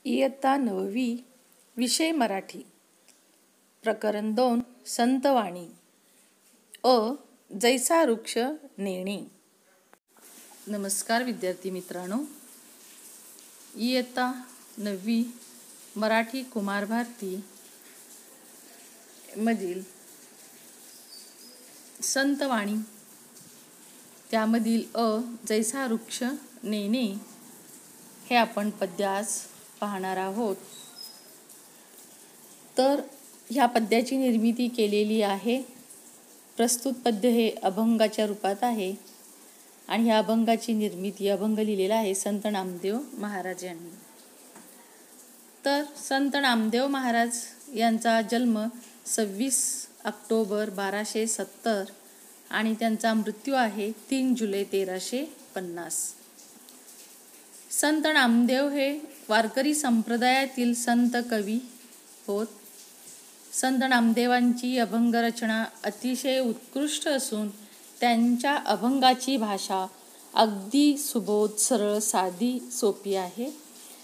इयत्ता 9वी विषय मराठी प्रकरण 2 संतवाणी अ जैसा वृक्ष नेणे. नमस्कार विद्यार्थी मित्रांनो, इयत्ता 9वी मराठी कुमार भारती मधील संतवाणी त्यामधील अ जैसा वृक्ष नेणे हे आपण पद्य आज पाहणार आहोत. तर ह्या पद्याची निर्मिती केलेली आहे. प्रस्तुत पद्य हे अभंगाच्या रूपात आहे आणि ह्या अभंगाची निर्मिती अभंग लिहिलेला आहे संत नामदेव महाराज यांनी. तर संत नामदेव महाराज यांचा जन्म 26 ऑक्टोबर 1270 आणि त्यांचा मृत्यू आहे 3 जुलै 1350. संत नामदेव हे वारकरी संप्रदायातील संत कवी होत. संत नामदेवांची अभंग रचना अतिशय उत्कृष्ट असून त्यांच्या अभंगाची भाषा अगदी सुबोध, सरळ, साधी, सोपी आहे.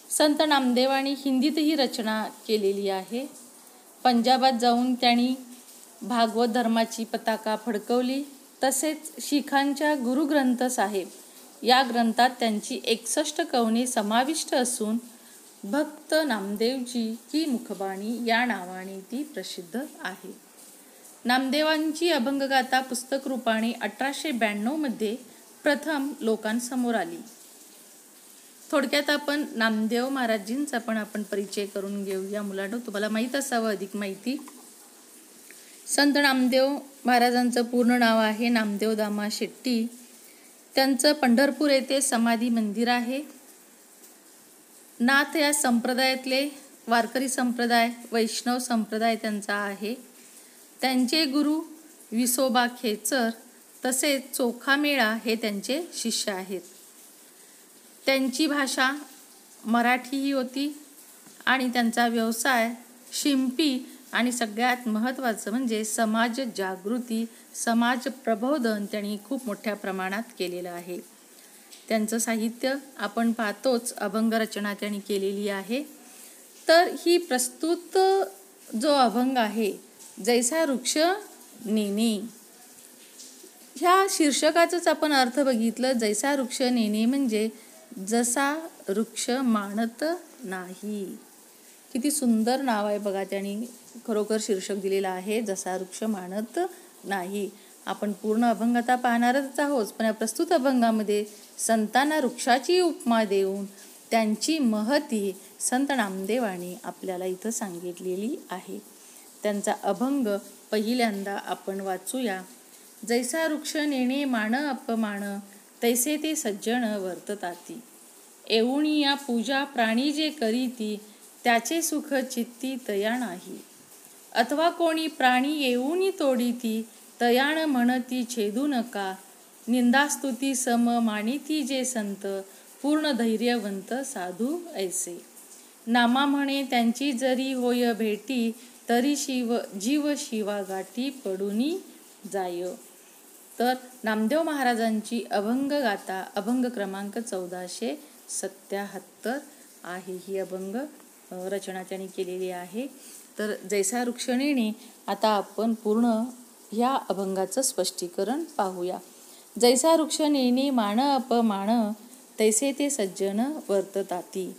संत नामदेवांनी हिंदीतही रचना केलेली आहे. पंजाबात जाऊन त्यांनी भागवत धर्माची पताका फडकवली. तसेच शीखांच्या गुरुग्रंथ साहेब या ग्रंथात त्यांची 61 कवने समाविष्ट असून भक्त नामदेवजी की मुखबाणी या नावाने ती प्रसिद्ध आहे. नामदेवांची अभंगगाथा पुस्तक रूपाने 1892 मध्ये प्रथम लोकांसमोर आली. थोडक्यात आपण नामदेव महाराजींचा आपण परिचय करून घेऊया. मुलांनो, तुम्हाला माहीत असावं अधिक माहिती. संत नामदेव महाराजांचं पूर्ण नाव आहे नामदेव दामा शेट्टी. त्यांचं पंढरपूर येथे समाधी मंदिर आहे. नाथ या संप्रदायातले वारकरी संप्रदाय, वैष्णव संप्रदाय त्यांचा आहे. त्यांचे गुरु विसोबा खेचर तसेच चोखामेळा हे त्यांचे शिष्य आहेत. त्यांची भाषा मराठी ही होती आणि त्यांचा व्यवसाय शिंपी आणि सगळ्यात महत्त्वाचं म्हणजे समाज जागृती, समाज प्रबोधन त्यांनी खूप मोठ्या प्रमाणात केलेलं आहे. त्यांचं साहित्य आपण पाहतोच, अभंग रचना त्यांनी केलेली आहे. तर ही प्रस्तुत जो अभंग आहे जैसा वृक्ष नेणे, ह्या शीर्षकाचाच आपण अर्थ बघितलं. जैसा वृक्ष नेणे म्हणजे जसा वृक्ष मानत नाही. किती सुंदर नाव आहे बघा, त्यांनी खरोखर शीर्षक दिलेलं आहे जसा वृक्ष मानत नाही. आपण पूर्ण अभंग आता पाहणारच आहोत, पण या प्रस्तुत अभंगामध्ये संतांना वृक्षाची उपमा देऊन त्यांची महती संत नामदेवांनी आपल्याला इथं सांगितलेली आहे. त्यांचा अभंग पहिल्यांदा आपण वाचूया. जैसा वृक्ष नेणे मान अपमान, तैसे ते सज्जन वर्तताती. एवुनी या पूजा प्राणी जे करीती, त्याचे सुख चित्ती तया नाही. अथवा कोणी प्राणी येऊनी तोडीती, तयाण म्हणती छेदू नका. निंदास्तुती सम मानिती जे संत, पूर्ण धैर्यवंत साधू ऐसे. नामा म्हणे त्यांची जरी होय भेटी, तरी जीव शिवा गाठी पडूनी जाय. तर नामदेव महाराजांची अभंगगाथा अभंग क्रमांक 1477 आहे. ही अभंग रचना त्यांनी केलेली आहे. तर जैसा वृक्ष नेणे, आता आपण पूर्ण ह्या अभंगाचं स्पष्टीकरण पाहूया. जैसा वृक्ष नेणे मान अपमान, तैसे ते सज्जन वर्तताती.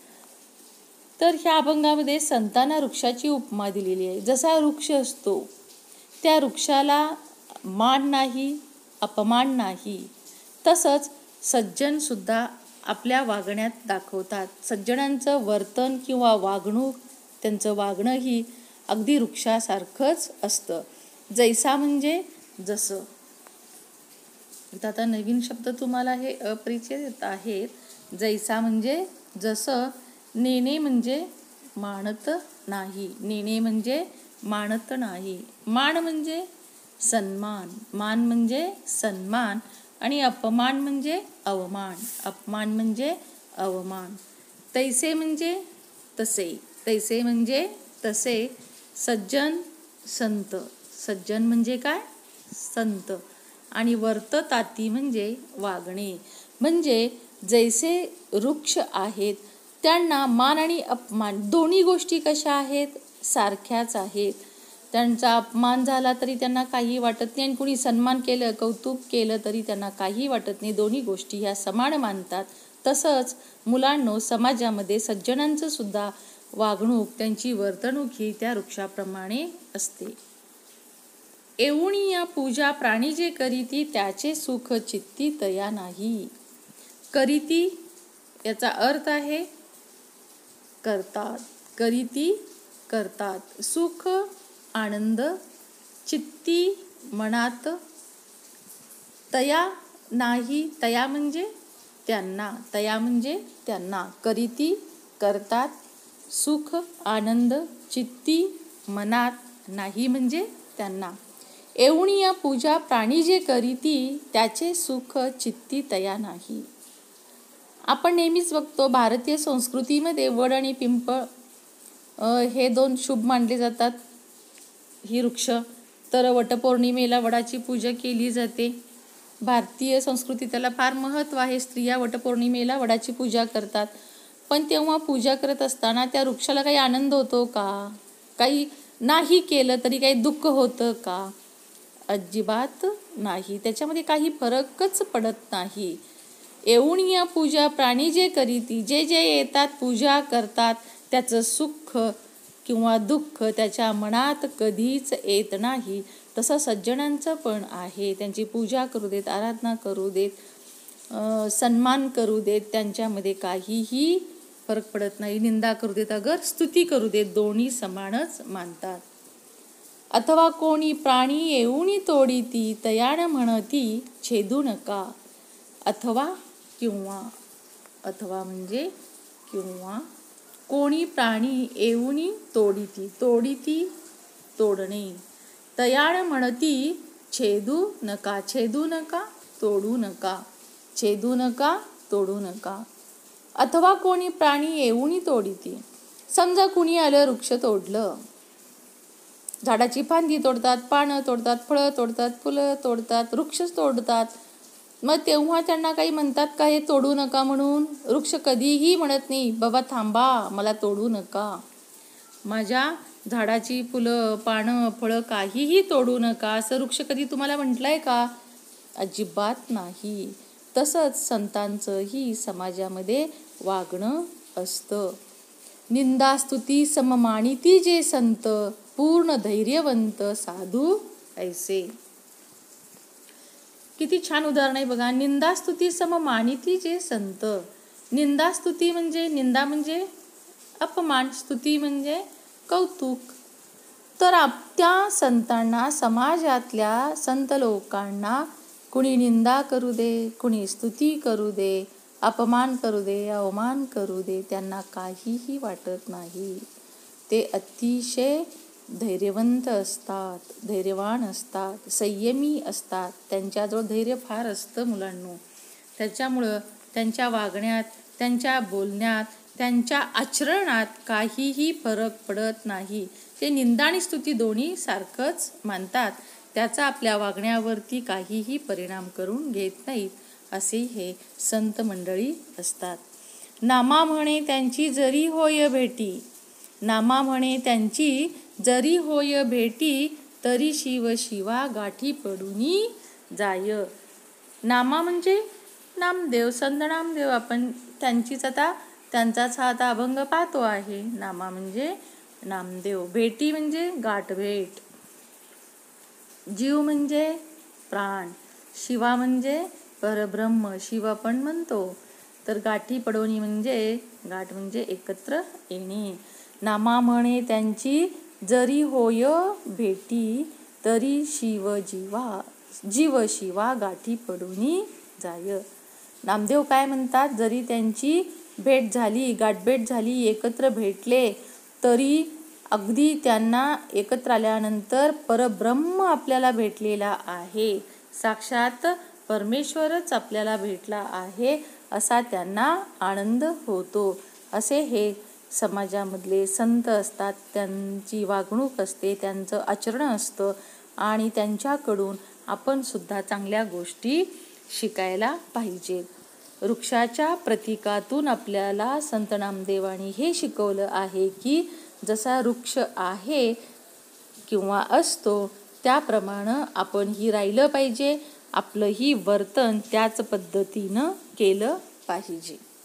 तर ह्या अभंगामध्ये संतांना वृक्षाची उपमा दिलेली आहे. जसा वृक्ष असतो त्या वृक्षाला मान नाही, अपमान नाही. तसंच सज्जन सुद्धा आपल्या वागण्यात दाखवतात. सज्जनांचं वर्तन किंवा वागणूक, त्यांचं वागणं ही अगदी वृक्षासारखंच असतं. जैसा म्हणजे जसं. आता नवीन शब्द तुम्हाला हे अपरिचित आहेत. जैसा म्हणजे जसं, नेणे म्हणजे मानत नाही. नेणे म्हणजे मानत नाही. मान म्हणजे सन्मान, मान म्हणजे सन्मान आणि अपमान म्हणजे अवमान, अपमान म्हणजे अवमान. तैसे म्हणजे तसे, तैसे म्हणजे तसे. सज्जन संत, सज्जन म्हणजे काय? संत. आणि वर्तताती म्हणजे वागणे. म्हणजे जैसे वृक्ष आहेत त्यांना मान आणि अपमान दोन्ही गोष्टी कशा आहेत? सारख्याच आहेत. त्यांचा अपमान झाला तरी त्यांना काही वाटत नाही आणि कुणी सन्मान केलं, कौतुक केलं तरी त्यांना काही वाटत नाही. दोन्ही गोष्टी ह्या समान मानतात. तसंच मुलांनो, समाजामध्ये सज्जनांचं सुद्धा वागणूक, त्यांची वर्तणूक ही त्या वृक्षाप्रमाणे असते. एवुनिया पूजा प्राणी जे करीती त्याचे सुख चित्ती तया नाही. करीती याचा अर्थ आहे करतात. करीती करतात. सुख आनंद, चित्ती मनात, तया नाही. तया म्हणजे त्यांना. तया म्हणजे त्यांना. करीती करतात. सुख आनंद चित्ती मनात नाही म्हणजे त्यांना. एवुनिया पूजा प्राणी जे करीती त्याचे सुख चित्ती तया नाही. आपण नेहमीच बघतो भारतीय संस्कृतीमध्ये वड आणि पिंपळ हे दोन शुभ मानले जातात. ही वृक्ष. तर वटपौर्णिमेला वडाची पूजा केली जाते. भारतीय संस्कृतीत त्याला फार महत्त्व आहे. स्त्रिया वटपौर्णिमेला वडाची पूजा करतात. पण तेव्हा पूजा करत असताना त्या वृक्षाला काही आनंद होतो का? काही नाही केलं तरी काही दुःख होतं का? अजिबात नाही. त्याच्यामध्ये काही फरकच पडत नाही. एवुनिया पूजा प्राणी जे करीती, जे जे येतात पूजा करतात त्याचं सुख किंवा दुःख त्याच्या मनात कधीच येत नाही. तसं सज्जनांचं पण आहे. त्यांची पूजा करू देत, आराधना करू देत, सन्मान करू देत, त्यांच्यामध्ये काहीही फरक पडत नाही. निंदा करू देत अगर स्तुती करू देत, दोन्ही समानच मानतात. अथवा कोणी प्राणी येऊनी तोडीती तयान म्हणती छेदू नका. अथवा किंवा. अथवा म्हणजे किंवा. कोणी प्राणी येऊनी तोडीती. तोडीती तोडणे. तयान म्हणती छेदू नका. छेदू नका तोडू नका. छेदू नका तोडू नका. अथवा कोणी प्राणी येऊनी तोडीती. समजा कुणी आलं वृक्ष तोडलं. झाडाची फांदी तोडतात, पानं तोडतात, फळं तोडतात, फुलं तोडतात, वृक्षच तोडतात. मग तेव्हा त्यांना काही म्हणतात का हे तोडू नका म्हणून? वृक्ष कधीही म्हणत नाही बाबा थांबा, मला तोडू नका. माझ्या झाडाची फुलं, पानं, फळं काहीही तोडू नका असं वृक्ष कधी तुम्हाला म्हटलंय का? अजिबात नाही. तसंच संतांचंही समाजामध्ये वागणं असतं. निंदा स्तुती सममानिती जे संत, पूर्ण धैर्यवंत साधू ऐसे. किती छान उदाहरण आहे बघा. निंदा स्तुती सममानिती जे संत. निंदा स्तुती म्हणजे, निंदा म्हणजे अपमान, स्तुती म्हणजे कौतुक. तर त्या संतांना, समाजातल्या संत लोकांना कुणी निंदा करू दे, कुणी स्तुती करू दे, अपमान करू दे, अवमान करू दे, त्यांना काहीही वाटत नाही. ते अतिशय धैर्यवंत असतात, धैर्यवान असतात, संयमी असतात. त्यांच्याजवळ धैर्य फार असतं मुलांनो. त्याच्यामुळं त्यांच्या वागण्यात, त्यांच्या बोलण्यात, त्यांच्या आचरणात काहीही फरक पडत नाही. ते निंदा आणि स्तुती दोन्ही सारखंच मानतात. त्याचा आपल्या वागण्यावरती काहीही परिणाम करून घेत नाहीत. असे हे संत मंडळी असतात. नामा म्हणे त्यांची जरी होय भेटी. नामा म्हणे त्यांची जरी होय भेटी, तरी शिव शिवा गाठी पडूनी जाय. नामा म्हणजे नामदेव, संत नामदेव. आपण त्यांचाच हा आता अभंग पाहतो आहे. नामा म्हणजे नामदेव. भेटी म्हणजे गाठभेट. जीव म्हणजे प्राण. शिवा म्हणजे परब्रह्म, शिव आपण म्हणतो. तर गाठी पडोनी म्हणजे, गाठ म्हणजे एकत्र येणे. नामा म्हणे त्यांची जरी होय भेटी, तरी जीव शिवा गाठी पडूनी जाय. नामदेव काय म्हणतात? जरी त्यांची भेट झाली, गाठभेट झाली, एकत्र भेटले, तरी अगदी त्यांना एकत्र आल्यानंतर परब्रह्म आपल्याला भेटलेला आहे. साक्षात परमेश्वरच आपल्याला भेटला आहे असा त्यांना आनंद होतो. असे हे समाजामधले संत असतात. त्यांची वागणूक असते, त्यांचं आचरण असतं आणि त्यांच्याकडून आपण सुद्धा चांगल्या गोष्टी शिकायला पाहिजेत. वृक्षाच्या प्रतीकातून आपल्याला संत नामदेवांनी हे शिकवलं आहे की जसा वृक्ष आहे किंवा असतो त्याप्रमाणे आपणही राहिलं पाहिजे, आपलंही वर्तन त्याच पद्धतीनं केलं पाहिजे.